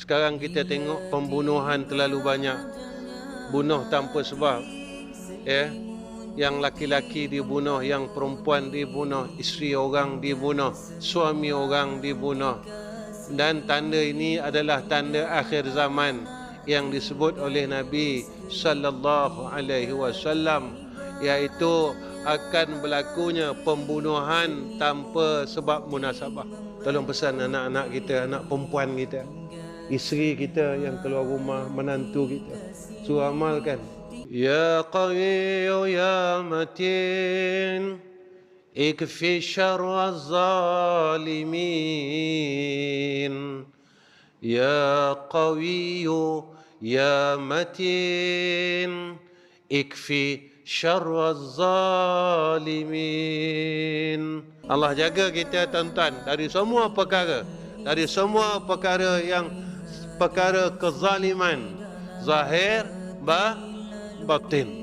Sekarang kita tengok pembunuhan terlalu banyak. Bunuh tanpa sebab. Yang laki-laki dibunuh, yang perempuan dibunuh, isteri orang dibunuh, suami orang dibunuh. Dan tanda ini adalah tanda akhir zaman yang disebut oleh Nabi sallallahu alaihi wasallam, iaitu akan berlakunya pembunuhan tanpa sebab munasabah. Tolong pesan anak-anak kita, anak perempuan kita, isteri kita yang keluar rumah, menantu kita, suruh amalkan. Ya Qawiyyu ya Matin, ikfi syarra zalimin. Ya Qawiyyu ya Matin, ikfi syarra zalimin. Allah jaga kita tuan-tuan dari semua perkara, yang perkara kezaliman zahir batin.